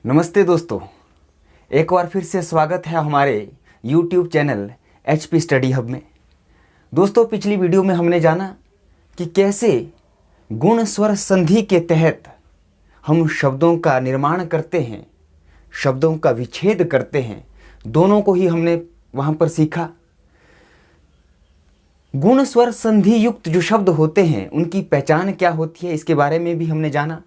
नमस्ते दोस्तों, एक बार फिर से स्वागत है हमारे YouTube channel HP study hub में। दोस्तों, पिछली वीडियो में हमने जाना कि कैसे गुण स्वर संधि के तहत हम शब्दों का निर्माण करते हैं, शब्दों का विच्छेद करते हैं। दोनों को ही हमने वहाँ पर सीखा। गुण स्वर संधि युक्त जो शब्द होते हैं उनकी पहचान क्या होती है, इसके बारे में भी हमने जाना।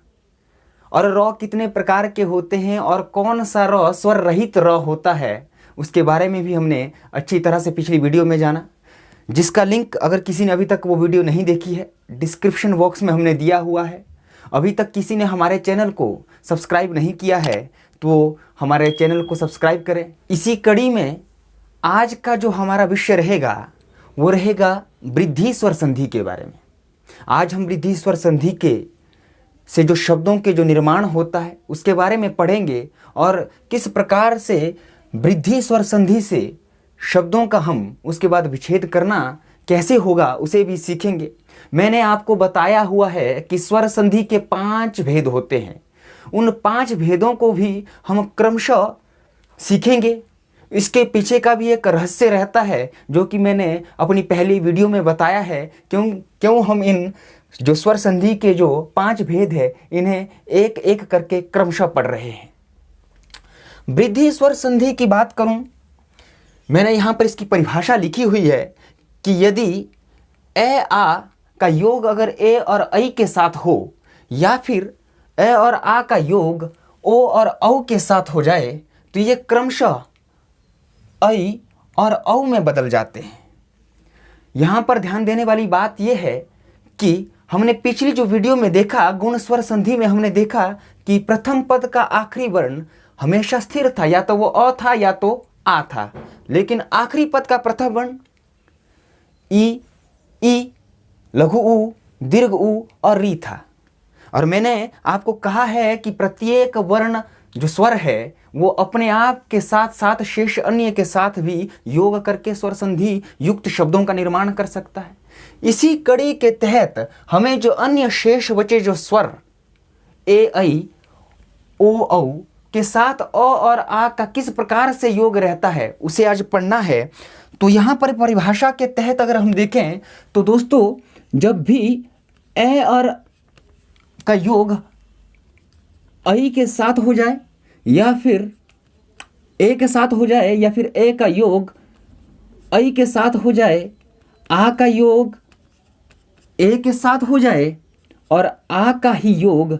और र कितने प्रकार के होते हैं और कौन सा र स्वर रहित र होता है उसके बारे में भी हमने अच्छी तरह से पिछली वीडियो में जाना, जिसका लिंक अगर किसी ने अभी तक वो वीडियो नहीं देखी है डिस्क्रिप्शन बॉक्स में हमने दिया हुआ है। अभी तक किसी ने हमारे चैनल को सब्सक्राइब नहीं किया है तो हमारे चैनल को सब्सक्राइब करें। इसी कड़ी में आज का जो हमारा विषय रहेगा वो रहेगा वृद्धि स्वर संधि के बारे में। आज हम वृद्धि स्वर संधि के से जो शब्दों के जो निर्माण होता है उसके बारे में पढ़ेंगे और किस प्रकार से वृद्धि स्वर संधि से शब्दों का हम उसके बाद विच्छेद करना कैसे होगा उसे भी सीखेंगे। मैंने आपको बताया हुआ है कि स्वर संधि के 5 भेद होते हैं। उन 5 भेदों को भी हम क्रमशः सीखेंगे। इसके पीछे का भी एक रहस्य रहता है जो कि मैंने अपनी पहली वीडियो में बताया है। क्यों हम इन जो स्वर संधि के जो 5 भेद है इन्हें एक एक करके क्रमशः पढ़ रहे हैं। वृद्धि स्वर संधि की बात करूं, मैंने यहां पर इसकी परिभाषा लिखी हुई है कि यदि ए आ का योग अगर ए और ऐ के साथ हो या फिर ए और आ का योग ओ और औ के साथ हो जाए तो ये क्रमशः ऐ और औ में बदल जाते हैं। यहां पर ध्यान देने वाली बात यह है कि हमने पिछली जो वीडियो में देखा गुण स्वर संधि में हमने देखा कि प्रथम पद का आखिरी वर्ण हमेशा स्थिर था, या तो वो अ था या तो आ था, लेकिन आखिरी पद का प्रथम वर्ण ई, लघु ऊ, दीर्घ ऊ और री था। और मैंने आपको कहा है कि प्रत्येक वर्ण जो स्वर है वो अपने आप के साथ साथ शेष अन्य के साथ भी योग करके स्वर संधि युक्त शब्दों का निर्माण कर सकता है। इसी कड़ी के तहत हमें जो अन्य शेष बचे जो स्वर ए ऐ ओ औ के साथ अ और आ का किस प्रकार से योग रहता है उसे आज पढ़ना है। तो यहाँ पर परिभाषा के तहत अगर हम देखें तो दोस्तों, जब भी ए और का योग ऐ के साथ हो जाए या फिर ए के साथ हो जाए या फिर ए का योग ऐ के साथ हो जाए, आ का योग ए के साथ हो जाए और आ का ही योग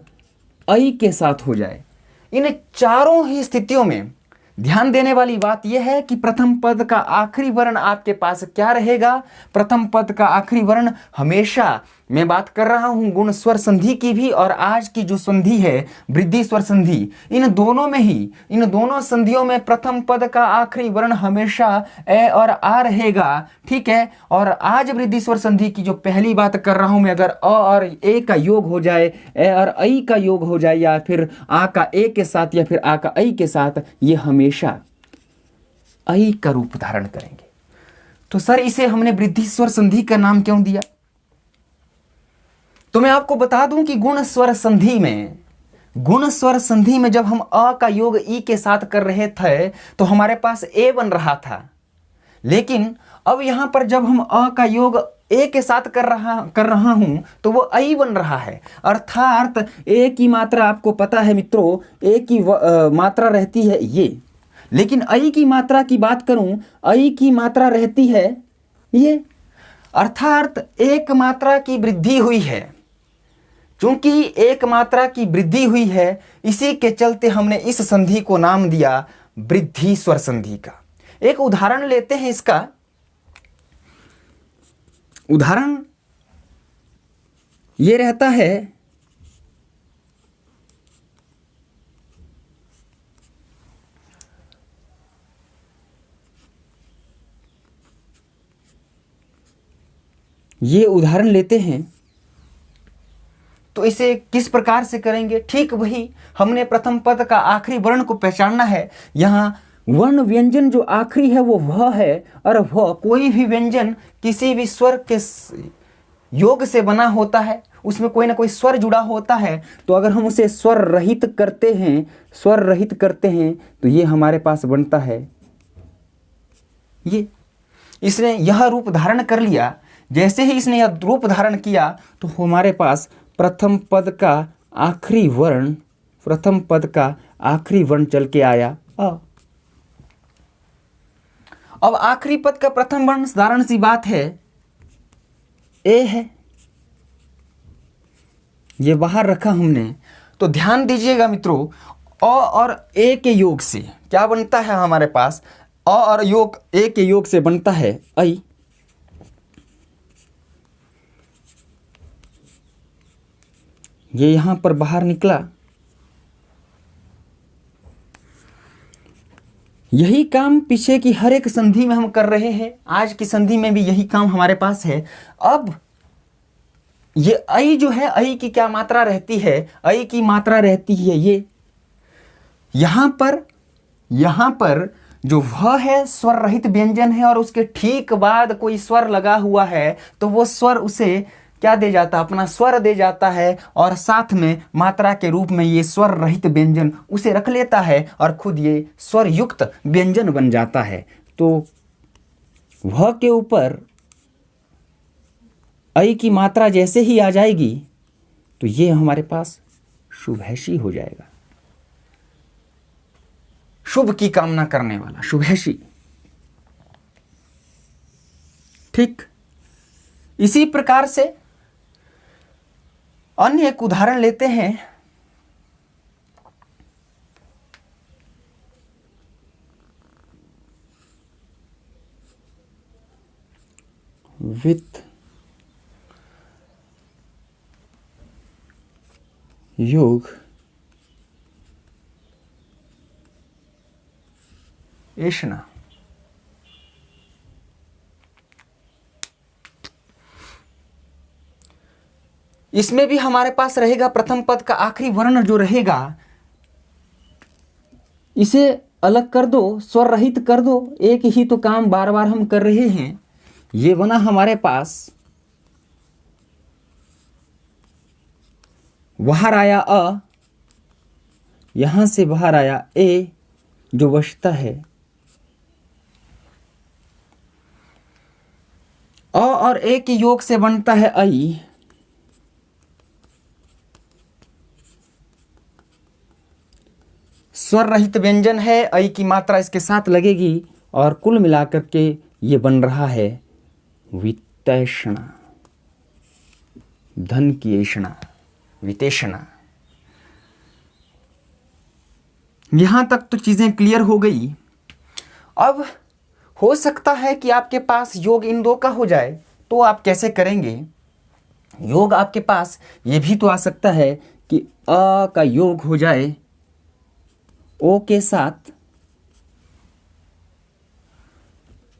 ऐ के साथ हो जाए, इन चारों ही स्थितियों में ध्यान देने वाली बात यह है कि प्रथम पद का आखिरी वर्ण आपके पास क्या रहेगा। प्रथम पद का आखिरी वर्ण हमेशा, मैं बात कर रहा हूं गुण स्वर संधि की भी और आज की जो संधि है वृद्धि स्वर संधि, इन दोनों संधियों में प्रथम पद का आखिरी वर्ण हमेशा ए और आ रहेगा। ठीक है। और आज वृद्धि स्वर संधि की जो पहली बात कर रहा हूं मैं, अगर अ और ए का योग हो जाए, ए और ऐ का योग हो जाए या फिर आ का ए के साथ या फिर आ का ऐ के साथ, ये हमेशा ऐ का रूप धारण करेंगे। तो सर इसे हमने वृद्धि स्वर संधि का नाम क्यों दिया? तो मैं आपको बता दूं कि गुण स्वर संधि में जब हम अ का योग ई के साथ कर रहे थे तो हमारे पास ए बन रहा था, लेकिन अब यहां पर जब हम अ का योग ए के साथ कर रहा हूं तो वो ऐ बन रहा है। अर्थात ए की मात्रा आपको पता है मित्रों, ए की मात्रा रहती है ये, लेकिन ऐ की मात्रा की बात करूं, ऐ की मात्रा रहती है ये। अर्थात एक मात्रा की वृद्धि हुई है। चूंकि एक मात्रा की वृद्धि हुई है इसी के चलते हमने इस संधि को नाम दिया वृद्धि स्वर संधि का। एक उदाहरण लेते हैं इसका। उदाहरण ये रहता है, ये उदाहरण लेते हैं तो इसे किस प्रकार से करेंगे? ठीक वही, हमने प्रथम पद का आखिरी वर्ण को पहचानना है। यहाँ वर्ण व्यंजन जो आखिरी है वो वह है, और वह कोई भी व्यंजन किसी भी स्वर के योग से बना होता है, उसमें कोई ना कोई स्वर जुड़ा होता है, तो अगर हम उसे स्वर रहित करते हैं तो ये हमारे पास बनता है ये। इसने यह रूप धारण कर लिया। जैसे ही इसने यह रूप धारण किया तो हमारे पास प्रथम पद का आखिरी वर्ण चल के आया अ। अब आखिरी पद का प्रथम वर्ण साधारण सी बात है ए है, ये बाहर रखा हमने। तो ध्यान दीजिएगा मित्रों, अ और ए के योग से क्या बनता है हमारे पास, अ और योग ए के योग से बनता है ऐ। ये यहां पर बाहर निकला। यही काम पीछे की हर एक संधि में हम कर रहे हैं, आज की संधि में भी यही काम हमारे पास है। अब ये ऐ जो है, ऐ की क्या मात्रा रहती है, ऐ की मात्रा रहती है ये यहां पर जो व है स्वर रहित व्यंजन है और उसके ठीक बाद कोई स्वर लगा हुआ है, तो वो स्वर उसे क्या दे जाता है, अपना स्वर दे जाता है और साथ में मात्रा के रूप में ये स्वर रहित व्यंजन उसे रख लेता है और खुद ये स्वर युक्त व्यंजन बन जाता है। तो व के ऊपर ऐ की मात्रा जैसे ही आ जाएगी तो ये हमारे पास शुभैषी हो जाएगा, शुभ की कामना करने वाला शुभैषी। ठीक इसी प्रकार से अन्य एक उदाहरण लेते हैं। वित्त योग ऐषणा। इसमें भी हमारे पास रहेगा प्रथम पद का आखिरी वर्ण जो रहेगा, इसे अलग कर दो, स्वर रहित कर दो, एक ही तो काम बार बार हम कर रहे हैं। ये बना हमारे पास, बाहर आया अ, यहां से बाहर आया ए जो बचता है अ और ए के योग से बनता है ऐ। स्वर रहित व्यंजन है, ऐ की मात्रा इसके साथ लगेगी और कुल मिलाकर के ये बन रहा है वित्तैषणा, धन की ऐषणा, वित्तेषणा। यहां तक तो चीजें क्लियर हो गई। अब हो सकता है कि आपके पास योग इन दो का हो जाए, तो आप कैसे करेंगे? योग आपके पास ये भी तो आ सकता है कि अ का योग हो जाए ओ के साथ,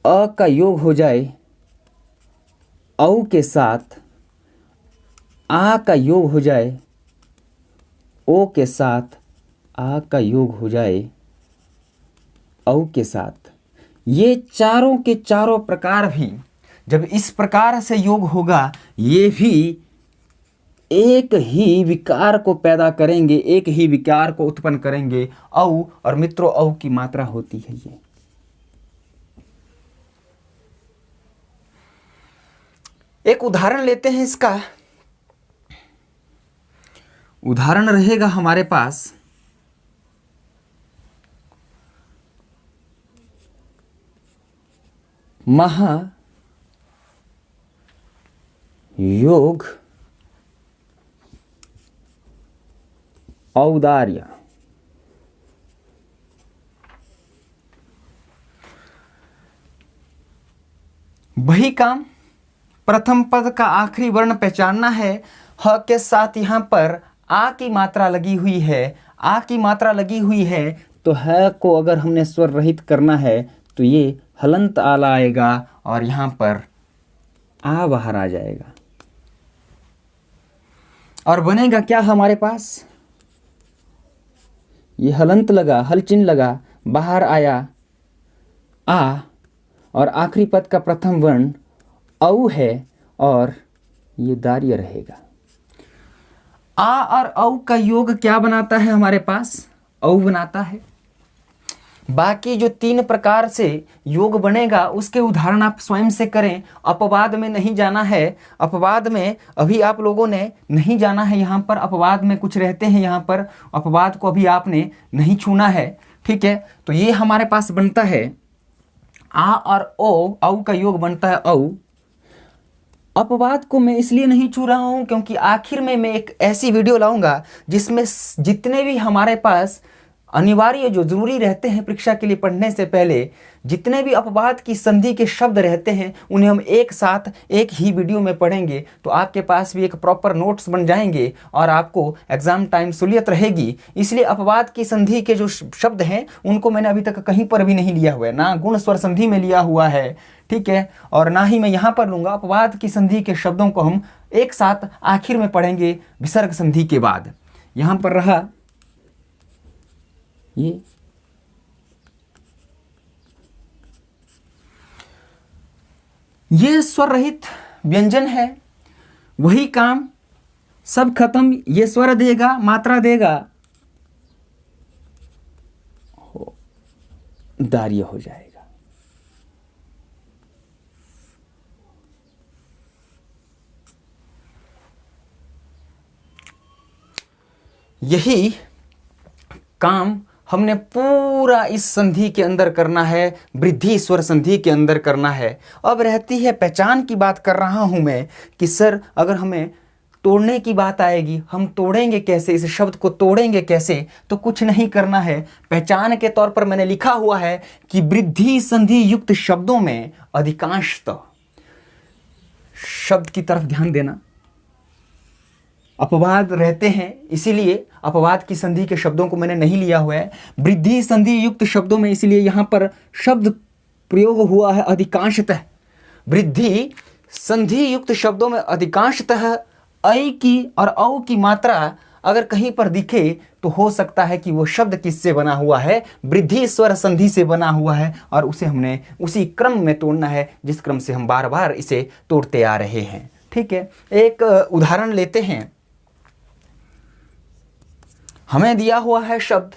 अ का योग हो जाए औ के साथ, आ का योग हो जाए ओ के साथ, आ का योग हो जाए औ के साथ। ये चारों के चारों प्रकार भी जब इस प्रकार से योग होगा, ये भी एक ही विकार को पैदा करेंगे, एक ही विकार को उत्पन्न करेंगे औ। और मित्रों औ की मात्रा होती है ये। एक उदाहरण लेते हैं इसका। उदाहरण रहेगा हमारे पास महा योग औदार्य। वही काम, प्रथम पद का आखिरी वर्ण पहचानना है। ह के साथ यहाँ पर आ की मात्रा लगी हुई है, आ की मात्रा लगी हुई है, तो ह को अगर हमने स्वर रहित करना है तो ये हलंत आला आएगा और यहाँ पर आ बाहर आ जाएगा और बनेगा क्या हमारे पास, ये हलंत लगा, हल चिन्ह लगा, बाहर आया आ और आखिरी पद का प्रथम वर्ण औ है और ये दार्य रहेगा। आ और औ का योग क्या बनाता है हमारे पास? औ बनाता है। बाकी जो 3 प्रकार से योग बनेगा उसके उदाहरण आप स्वयं से करें। अपवाद में नहीं जाना है। अपवाद में अभी आप लोगों ने नहीं जाना है। यहाँ पर अपवाद में कुछ रहते हैं, यहाँ पर अपवाद को अभी आपने नहीं छूना है। ठीक है, तो ये हमारे पास बनता है आ और ओ, औ का योग बनता है औ। अपवाद को मैं इसलिए नहीं छू रहा हूं क्योंकि आखिर में मैं एक ऐसी वीडियो लाऊंगा जिसमें जितने भी हमारे पास अनिवार्य जो जरूरी रहते हैं परीक्षा के लिए पढ़ने से पहले, जितने भी अपवाद की संधि के शब्द रहते हैं उन्हें हम एक साथ एक ही वीडियो में पढ़ेंगे, तो आपके पास भी एक प्रॉपर नोट्स बन जाएंगे और आपको एग्जाम टाइम सहूलियत रहेगी। इसलिए अपवाद की संधि के जो शब्द हैं उनको मैंने अभी तक कहीं पर भी नहीं लिया हुआ है, ना गुण स्वर संधि में लिया हुआ है, ठीक है, और ना ही मैं यहाँ पर लूंगा। अपवाद की संधि के शब्दों को हम एक साथ आखिर में पढ़ेंगे विसर्ग संधि के बाद। यहाँ पर रहा ये स्वर रहित व्यंजन है, वही काम, सब खत्म। ये स्वर देगा, मात्रा देगा, दार्य हो जाएगा। यही काम हमने पूरा इस संधि के अंदर करना है, वृद्धि स्वर संधि के अंदर करना है। अब रहती है पहचान की बात कर रहा हूं मैं कि सर अगर हमें तोड़ने की बात आएगी, हम तोड़ेंगे कैसे, इस शब्द को तोड़ेंगे कैसे? तो कुछ नहीं करना है। पहचान के तौर पर मैंने लिखा हुआ है कि वृद्धि संधि युक्त शब्दों में अधिकांशतः शब्द की तरफ ध्यान देना। अपवाद रहते हैं, इसीलिए अपवाद की संधि के शब्दों को मैंने नहीं लिया हुआ है। वृद्धि संधि युक्त शब्दों में इसलिए यहां पर शब्द प्रयोग हुआ है अधिकांशतः। वृद्धि संधि युक्त शब्दों में अधिकांशतः ऐ की और औ की मात्रा अगर कहीं पर दिखे तो हो सकता है कि वो शब्द किससे बना हुआ है? वृद्धि स्वर संधि से बना हुआ है, और उसे हमने उसी क्रम में तोड़ना है जिस क्रम से हम बार बार इसे तोड़ते आ रहे हैं। ठीक है, एक उदाहरण लेते हैं। हमें दिया हुआ है शब्द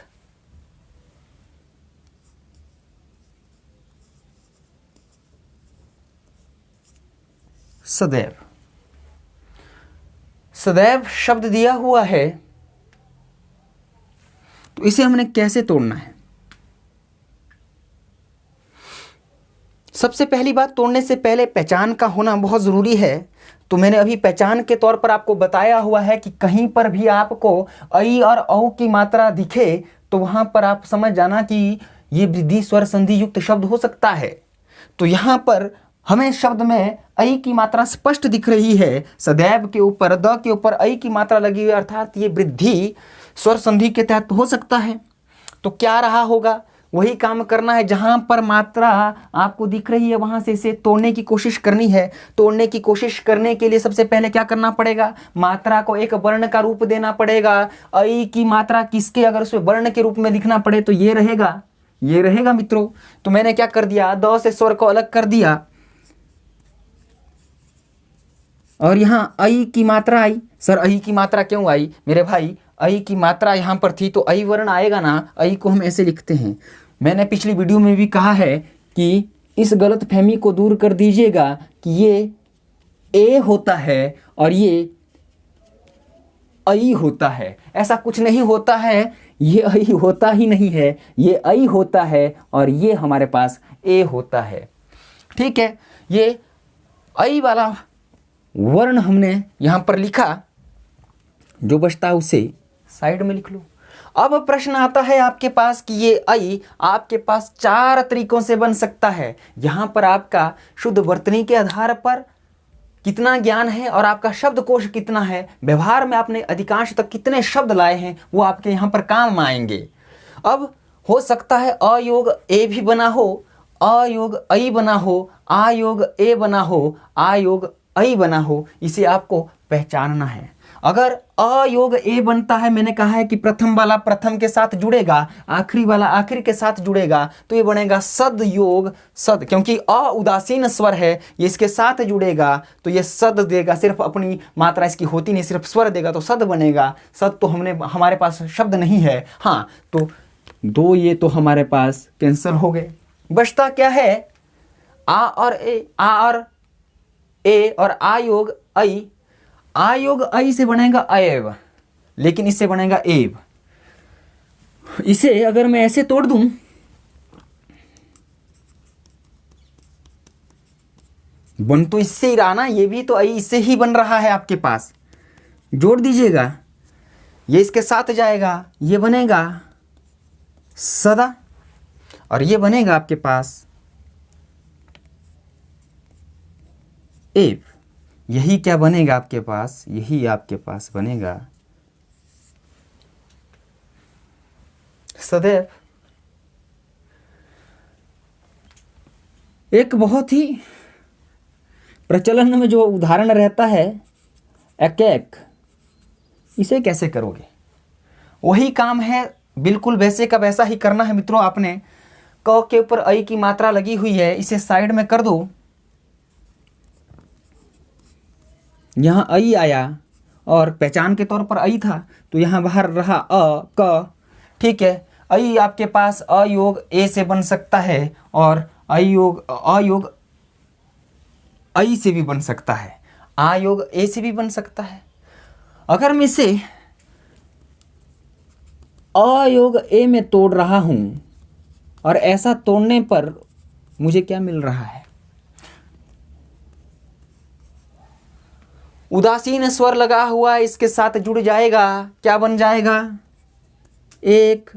सदैव। सदैव शब्द दिया हुआ है, तो इसे हमने कैसे तोड़ना है? सबसे पहली बात, तोड़ने से पहले पहचान का होना बहुत जरूरी है। तो मैंने अभी पहचान के तौर पर आपको बताया हुआ है कि कहीं पर भी आपको ऐ और औ की मात्रा दिखे तो वहां पर आप समझ जाना कि ये वृद्धि स्वर संधि युक्त शब्द हो सकता है। तो यहां पर हमें शब्द में ऐ की मात्रा स्पष्ट दिख रही है, सदैव के ऊपर द के ऊपर ऐ की मात्रा लगी हुई है, अर्थात ये वृद्धि स्वर संधि के तहत हो सकता है। तो क्या रहा होगा? वही काम करना है, जहां पर मात्रा आपको दिख रही है वहां से इसे तोड़ने की कोशिश करनी है। तोड़ने की कोशिश करने के लिए सबसे पहले क्या करना पड़ेगा? मात्रा को एक वर्ण का रूप देना पड़ेगा। ऐ की मात्रा किसके अगर उसे वर्ण के रूप में लिखना पड़े तो ये रहेगा, ये रहेगा मित्रों। तो मैंने क्या कर दिया? द से स्वर को अलग कर दिया और यहां ऐ की मात्रा आई। सर ऐ की मात्रा क्यों आई मेरे भाई? ऐ की मात्रा यहां पर थी तो ऐ वर्ण आएगा ना। ऐ को हम ऐसे लिखते हैं। मैंने पिछली वीडियो में भी कहा है कि इस गलत फहमी को दूर कर दीजिएगा कि ये ए होता है और ये ऐ होता है। ऐसा कुछ नहीं होता है, ये ऐ होता ही नहीं है, ये ऐ होता है और ये हमारे पास ए होता है। ठीक है, ये ऐ वाला वर्ण हमने यहां पर लिखा, जो बचता है उसे साइड में लिख लो। अब प्रश्न आता है आपके पास कि ये ऐ आपके पास 4 तरीकों से बन सकता है। यहां पर आपका शुद्ध वर्तनी के आधार पर कितना ज्ञान है और आपका शब्दकोश कितना है, व्यवहार में आपने अधिकांश तक कितने शब्द लाए हैं, वो आपके यहां पर काम आएंगे। अब हो सकता है अ योग ए भी बना हो, अ योग ऐ बना हो, आ योग ए बना हो, आ योग ऐ बना हो। इसे आपको पहचानना है। अगर अ योग ए बनता है, मैंने कहा है कि प्रथम वाला प्रथम के साथ जुड़ेगा, आखिरी वाला आखिरी के साथ जुड़ेगा, तो ये बनेगा सद योग सद, क्योंकि अ उदासीन स्वर है, ये इसके साथ जुड़ेगा तो ये सद देगा, सिर्फ अपनी मात्रा इसकी होती नहीं, सिर्फ स्वर देगा तो सद बनेगा। सद तो हमारे पास शब्द नहीं है। हाँ, तो दो ये तो हमारे पास कैंसिल हो गए। बचता क्या है? आ और ए, आ और ए और आ योग ऐ। आ योग ऐ से बनेगा अएव, लेकिन इससे बनेगा एव। इसे अगर मैं ऐसे तोड़ दूं, बन तो इससे ही रहा ना, ये भी तो ऐ इससे ही बन रहा है आपके पास। जोड़ दीजिएगा, ये इसके साथ जाएगा, ये बनेगा सदा, और ये बनेगा आपके पास एव। यही क्या बनेगा आपके पास? यही आपके पास बनेगा सदैव। एक बहुत ही प्रचलन में जो उदाहरण रहता है एक, इसे कैसे करोगे? वही काम है, बिल्कुल वैसे का वैसा ही करना है मित्रों। आपने क के ऊपर ऐ की मात्रा लगी हुई है, इसे साइड में कर दो। यहाँ ऐ आया और पहचान के तौर पर ऐ था, तो यहाँ बाहर रहा अ क। ठीक है, ऐ आपके पास अ योग ए से बन सकता है, और अ योग ऐ से भी बन सकता है, आ योग ए से भी बन सकता है। अगर मैं इसे अ योग ए में तोड़ रहा हूं, और ऐसा तोड़ने पर मुझे क्या मिल रहा है? उदासीन स्वर लगा हुआ इसके साथ जुड़ जाएगा, क्या बन जाएगा? एक।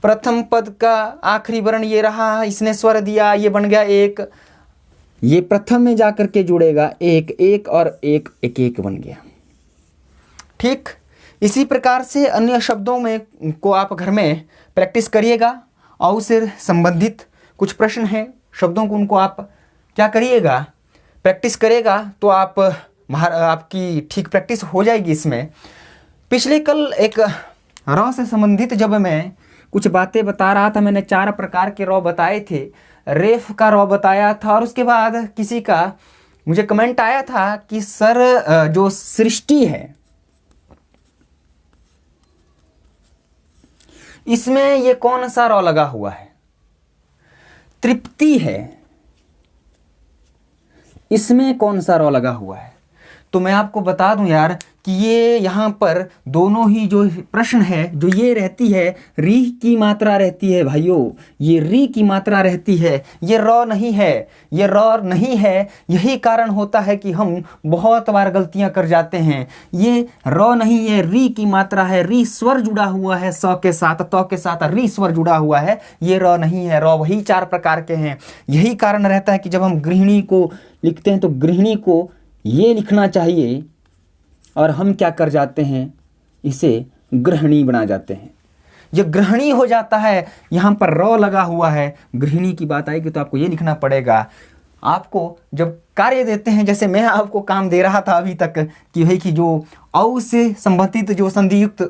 प्रथम पद का आखिरी वर्ण ये रहा, इसने स्वर दिया, ये बन गया एक। ये प्रथम में जाकर के जुड़ेगा, एक एक और एक एक एक बन गया। ठीक, इसी प्रकार से अन्य शब्दों में को आप घर में प्रैक्टिस करिएगा, और उससे संबंधित कुछ प्रश्न हैं शब्दों को, उनको आप क्या करिएगा? प्रैक्टिस करेगा तो आपकी ठीक प्रैक्टिस हो जाएगी इसमें। पिछले कल एक रॉ से संबंधित जब मैं कुछ बातें बता रहा था, मैंने 4 प्रकार के रॉ बताए थे। रेफ का रॉ बताया था, और उसके बाद किसी का मुझे कमेंट आया था कि सर जो सृष्टि है इसमें ये कौन सा रॉ लगा हुआ है? तृप्ति है, इसमें कौन सा रॉ लगा हुआ है? तो मैं आपको बता दूं यार कि ये यहाँ पर दोनों ही जो प्रश्न है, जो ये रहती है री की मात्रा रहती है भाइयों, ये री की मात्रा रहती है, ये रॉ नहीं है, ये रॉ नहीं है। यही कारण होता है कि हम बहुत बार गलतियां कर जाते हैं। ये रॉ नहीं है, री की मात्रा है, री स्वर जुड़ा हुआ है स के साथ, त के साथ री स्वर जुड़ा हुआ है, ये रॉ नहीं है। रॉ वही 4 प्रकार के हैं। यही कारण रहता है कि जब हम गृहिणी को लिखते हैं तो गृहिणी को ये लिखना चाहिए, और हम क्या कर जाते हैं, इसे गृहिणी बना जाते हैं। ये गृहिणी हो जाता है, यहाँ पर रॉ लगा हुआ है। गृहिणी की बात आएगी तो आपको ये लिखना पड़ेगा। आपको जब कार्य देते हैं, जैसे मैं आपको काम दे रहा था अभी तक कि भाई कि जो औ से संबंधित जो संधियुक्त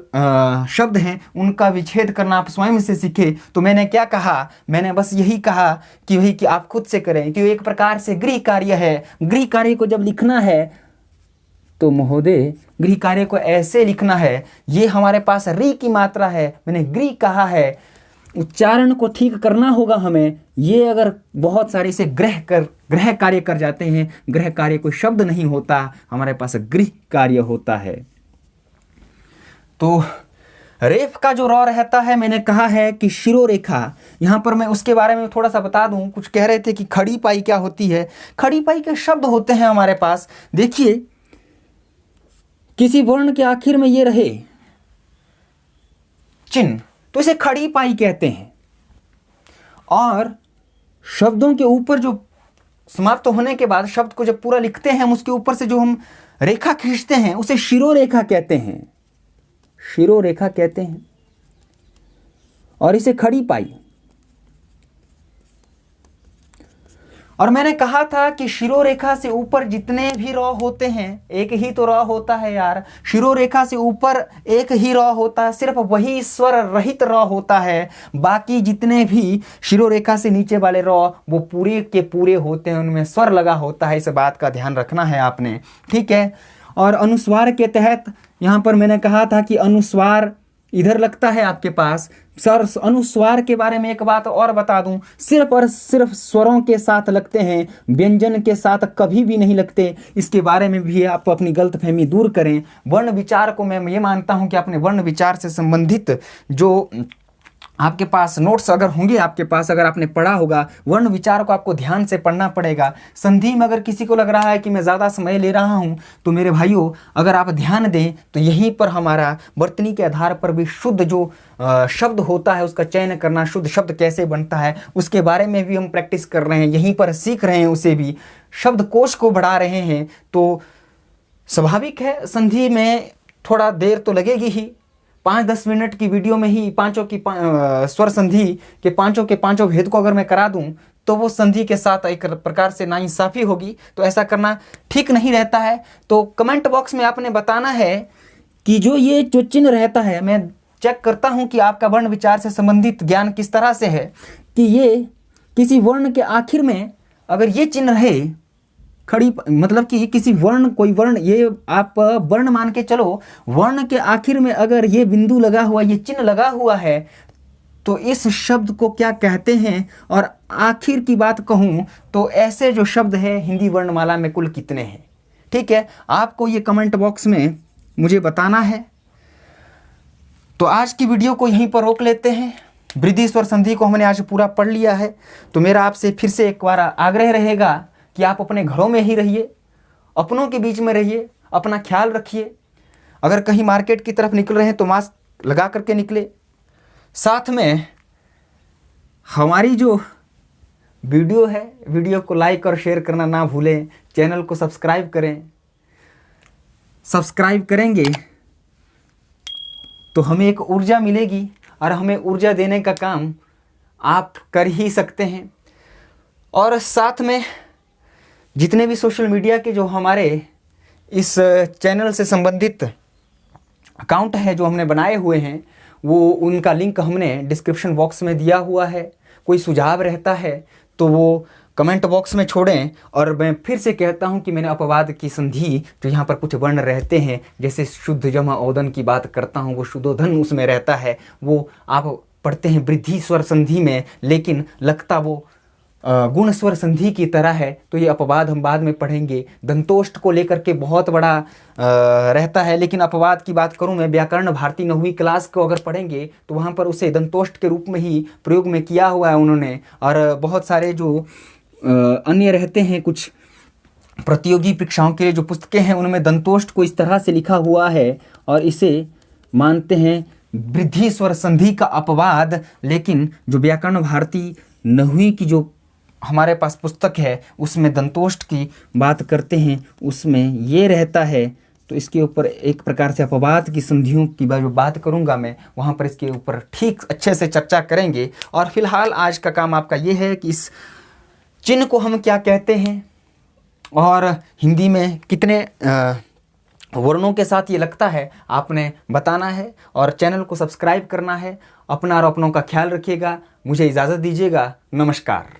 शब्द हैं उनका विच्छेद करना आप स्वयं से सीखे, तो मैंने क्या कहा? मैंने बस यही कहा कि भाई कि आप खुद से करें, कि एक प्रकार से गृह कार्य है। गृह कार्य को जब लिखना है तो महोदय गृह कार्य को ऐसे लिखना है, ये हमारे पास री की मात्रा है, मैंने गृह कहा है, उच्चारण को ठीक करना होगा हमें। ये अगर बहुत सारे इसे ग्रह कार्य कर जाते हैं, ग्रह कार्य कोई शब्द नहीं होता, हमारे पास गृह कार्य होता है। तो रेफ का जो रॉ रहता है, मैंने कहा है कि शिरोरेखा, यहाँ पर मैं उसके बारे में थोड़ा सा बता दूं। कुछ कह रहे थे कि खड़ी पाई क्या होती है। खड़ी पाई के शब्द होते हैं हमारे पास। देखिए, किसी वर्ण के आखिर में ये रहे चिन्ह तो इसे खड़ी पाई कहते हैं, और शब्दों के ऊपर जो समाप्त होने के बाद शब्द को जब पूरा लिखते हैं, हम उसके ऊपर से जो हम रेखा खींचते हैं उसे शिरोरेखा कहते हैं, शिरोरेखा कहते हैं, और इसे खड़ी पाई। और मैंने कहा था कि शिरोरेखा से ऊपर जितने भी रॉ होते हैं, एक ही तो रॉ होता है यार, शिरोरेखा से ऊपर एक ही रॉ होता है, सिर्फ वही स्वर रहित रॉ होता है। बाकी जितने भी शिरोरेखा से नीचे वाले रॉ वो पूरे के पूरे होते हैं, उनमें स्वर लगा होता है। इस बात का ध्यान रखना है आपने, ठीक है। और अनुस्वार के तहत यहाँ पर मैंने कहा था कि अनुस्वार इधर लगता है आपके पास। सर, अनुस्वार के बारे में एक बात और बता दूं, सिर्फ और सिर्फ स्वरों के साथ लगते हैं, व्यंजन के साथ कभी भी नहीं लगते। इसके बारे में भी आप अपनी गलतफहमी दूर करें। वर्ण विचार को मैं ये मानता हूं कि अपने वर्ण विचार से संबंधित जो आपके पास नोट्स अगर होंगे, आपके पास अगर आपने पढ़ा होगा, वर्ण विचार को आपको ध्यान से पढ़ना पड़ेगा। संधि में अगर किसी को लग रहा है कि मैं ज़्यादा समय ले रहा हूं, तो मेरे भाइयों अगर आप ध्यान दें तो यहीं पर हमारा वर्तनी के आधार पर भी शुद्ध जो शब्द होता है उसका चयन करना, शुद्ध शब्द कैसे बनता है उसके बारे में भी हम प्रैक्टिस कर रहे हैं, यहीं पर सीख रहे हैं, उसे भी शब्दकोश को बढ़ा रहे हैं। तो स्वाभाविक है संधि में थोड़ा देर तो लगेगी ही। 5-10 मिनट की वीडियो में ही पांचों की स्वर संधि के पांचों भेद को अगर मैं करा दूं तो वो संधि के साथ एक प्रकार से नाइंसाफी होगी। तो ऐसा करना ठीक नहीं रहता है। तो कमेंट बॉक्स में आपने बताना है कि ये जो चिन्ह रहता है, मैं चेक करता हूं कि आपका वर्ण विचार से संबंधित ज्ञान किस तरह से है, कि ये किसी वर्ण के आखिर में अगर ये चिन्ह रहे खड़ी, मतलब कि किसी वर्ण, कोई वर्ण, ये आप वर्ण मान के चलो, वर्ण के आखिर में अगर ये बिंदु लगा हुआ, ये चिन्ह लगा हुआ है, तो इस शब्द को क्या कहते हैं। और आखिर की बात कहूं तो ऐसे जो शब्द है हिंदी वर्णमाला में कुल कितने हैं, ठीक है, आपको ये कमेंट बॉक्स में मुझे बताना है। तो आज की वीडियो को यहीं पर रोक लेते हैं। वृद्धि स्वर संधि को हमने आज पूरा पढ़ लिया है। तो मेरा आपसे फिर से एक बार आग्रह रहेगा कि आप अपने घरों में ही रहिए, अपनों के बीच में रहिए, अपना ख्याल रखिए। अगर कहीं मार्केट की तरफ निकल रहे हैं तो मास्क लगा करके निकले। साथ में हमारी जो वीडियो है, वीडियो को लाइक और शेयर करना ना भूलें। चैनल को सब्सक्राइब करें। सब्सक्राइब करेंगे तो हमें एक ऊर्जा मिलेगी और हमें ऊर्जा देने का काम आप कर ही सकते हैं। और साथ में जितने भी सोशल मीडिया के जो हमारे इस चैनल से संबंधित अकाउंट है जो हमने बनाए हुए हैं, वो उनका लिंक हमने डिस्क्रिप्शन बॉक्स में दिया हुआ है। कोई सुझाव रहता है तो वो कमेंट बॉक्स में छोड़ें। और मैं फिर से कहता हूं कि मैंने अपवाद की संधि जो यहाँ पर कुछ वर्ण रहते हैं, जैसे शुद्ध जमा औदन की बात करता हूं, वो शुद्धोधन उसमें रहता है, वो आप पढ़ते हैं वृद्धि स्वर संधि में, लेकिन लगता वो गुण स्वर संधि की तरह है। तो ये अपवाद हम बाद में पढ़ेंगे। दंतोष्ठ को लेकर के बहुत बड़ा रहता है, लेकिन अपवाद की बात करूं मैं, व्याकरण भारती 9वीं क्लास को अगर पढ़ेंगे तो वहाँ पर उसे दंतोष्ठ के रूप में ही प्रयोग में किया हुआ है उन्होंने। और बहुत सारे जो अन्य रहते हैं कुछ प्रतियोगी परीक्षाओं के लिए जो पुस्तकें हैं, उनमें दंतोष्ठ को इस तरह से लिखा हुआ है और इसे मानते हैं वृद्धि स्वर संधि का अपवाद। लेकिन जो व्याकरण भारती 9वीं की जो हमारे पास पुस्तक है उसमें दंतोष्ठ की बात करते हैं, उसमें ये रहता है। तो इसके ऊपर एक प्रकार से अपवाद की संधियों की जो बात करूंगा मैं, वहाँ पर इसके ऊपर ठीक अच्छे से चर्चा करेंगे। और फिलहाल आज का काम आपका ये है कि इस चिन्ह को हम क्या कहते हैं और हिंदी में कितने वर्णों के साथ ये लगता है आपने बताना है। और चैनल को सब्सक्राइब करना है। अपना और अपनों का ख्याल रखिएगा। मुझे इजाज़त दीजिएगा। नमस्कार।